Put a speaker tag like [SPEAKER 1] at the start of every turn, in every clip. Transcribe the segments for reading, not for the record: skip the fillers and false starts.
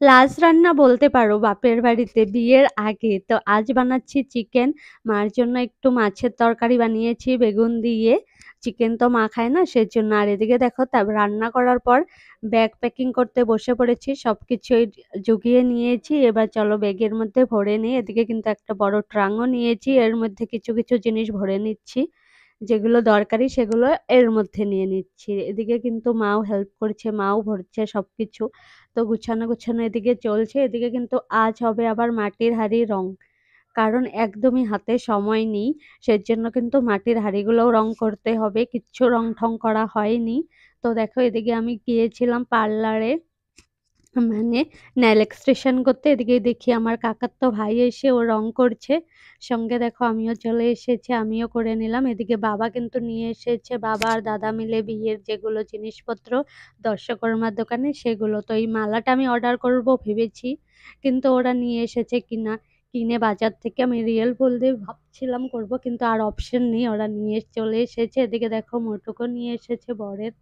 [SPEAKER 1] Last রান্না বলতে পারো বাপের বাড়িতে বিয়ের আগে। তো আজ বানাচ্ছি চিকেন। মার জন্য একটু মাছের তরকারি বানিয়েছি বেগুন দিয়ে। চিকেন তো মা খায় না সেজন্য। আর এদিকে দেখো তারপর রান্না করার পর ব্যাগ প্যাকিং করতে বসে পড়েছি। সবকিছুই জুগিয়ে নিয়েছি। এবার চলো ব্যাগের মধ্যে ভরে নিই। এদিকে কিন্তু একটা বড় ট্রাঙ্কও নিয়েছি। এর মধ্যে কিছু, কিছু জিনিস ভরে নিচ্ছি। যেগুলো দরকারি সেগুলো এর মধ্যে নিয়ে নিচ্ছি। এদিকে কিন্তু মাও হেল্প করছে, মাও ভরছে সবকিছু। তো গুছানো, গুছানো এদিকে চলছে। এদিকে কিন্তু আজ হবে আবার মাটির হাঁড়ির রং। কারণ একদমই হাতে সময় নেই। সেজন্য কিন্তু মাটির হাঁড়িগুলোও রং করতে হবে। কিচ্ছু রং-ঠং করা হয়নি। তো দেখো এদিকে আমি গিয়েছিলাম পার্লারে। মানে নেল এক্সটেনশন করতে। এদিকে দেখি আমার কাকাতো ভাই এসে ও রং করছে। সঙ্গে দেখো আমিও চলে এসেছি, আমিও করে নিলাম। এদিকে বাবা কিন্তু নিয়ে এসেছে, বাবা আর দাদা মিলে বিয়ের যেগুলো জিনিসপত্র দর্শকর্মার দোকানে সেগুলো। তো এই মালাটা আমি অর্ডার করব ভেবেছি, কিন্তু ওরা নিয়ে এসেছে কিনা কিনে বাজার থেকে। আমি রিয়েল ফুল দিয়ে ভাবছিলাম করব, কিন্তু আর অপশন নেই, ওরা নিয়ে চলে এসেছে। এদিকে দেখো মোটকও নিয়ে এসেছে বরের।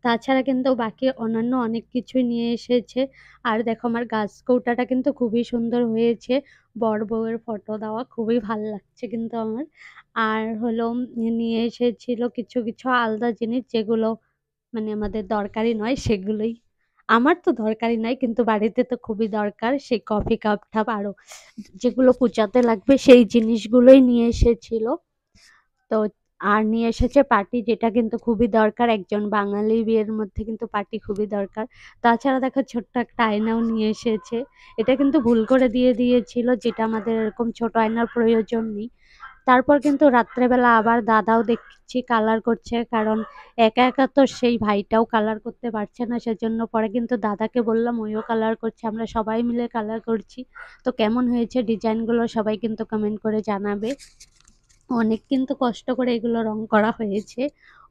[SPEAKER 1] তাছাড়া কিন্তু বাকি অন্যান্য অনেক কিছুই নিয়ে এসেছে। আর দেখো আমার গাছ কৌটাটা কিন্তু খুবই সুন্দর হয়েছে। বর বউয়ের ফটো দেওয়া খুবই ভাল লাগছে কিন্তু আমার। আর হলো নিয়ে এসেছিল কিছু, কিছু আলাদা জিনিস যেগুলো মানে আমাদের দরকারি নয় সেগুলোই। আমার তো দরকারি নাই কিন্তু বাড়িতে তো খুবই দরকার। সেই কফি কাপ টাপ আরো যেগুলো পূজাতে লাগবে সেই জিনিসগুলোই নিয়ে এসেছিল। তো আর নিয়ে এসেছে পার্টি, যেটা কিন্তু খুবই দরকার। একজন বাঙালি বিয়ের মধ্যে কিন্তু পার্টি খুবই দরকার। তাছাড়া দেখো ছোট্ট একটা আয়নাও নিয়ে এসেছে। এটা কিন্তু ভুল করে দিয়ে দিয়েছিল, যেটা আমাদের এরকম ছোট আয়নার প্রয়োজন নেই। তারপর কিন্তু রাত্রেবেলা আবার দাদাও দেখছি কালার করছে, কারণ একা একা তো সেই ভাইটাও কালার করতে পারছে না। সেজন্য পরে কিন্তু দাদাকে বললাম, ওইও কালার করছে, আমরা সবাই মিলে কালার করছি। তো কেমন হয়েছে ডিজাইনগুলো সবাই কিন্তু কমেন্ট করে জানাবে। অনেক কিন্তু কষ্ট করে এগুলো রং করা হয়েছে,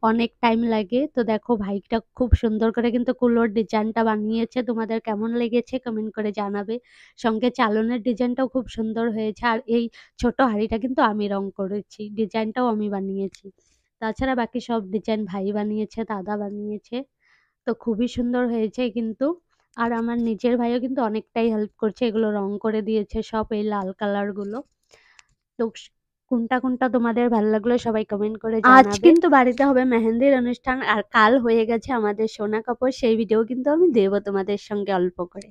[SPEAKER 1] অনেক টাইম লাগে। তো দেখো ভাইটা খুব সুন্দর করে কিন্তু কুলোর ডিজাইনটা বানিয়েছে। তোমাদের কেমন লেগেছে কমেন্ট করে জানাবে। সঙ্গে চালনের ডিজাইনটাও খুব সুন্দর হয়েছে। আর এই ছোট হাঁড়িটা কিন্তু আমি রং করেছি, ডিজাইনটাও আমি বানিয়েছি। তাছাড়া বাকি সব ডিজাইন ভাই বানিয়েছে, দাদা বানিয়েছে। তো খুবই সুন্দর হয়েছে কিন্তু। আর আমার নিজের ভাইও কিন্তু অনেকটাই হেল্প করছে, এগুলো রং করে দিয়েছে সব এই লাল কালার গুলো। তো কোনটা কোনটা তোমাদের ভালো লাগলো সবাই কমেন্ট করে জানাবে। আজ কিন্তু বাড়িতে হবে মেহেন্দির অনুষ্ঠান, আর কাল হয়ে গেছে আমাদের সোনা কাপড়, সেই ভিডিও কিন্তু আমি দেবো তোমাদের সঙ্গে অল্প করে।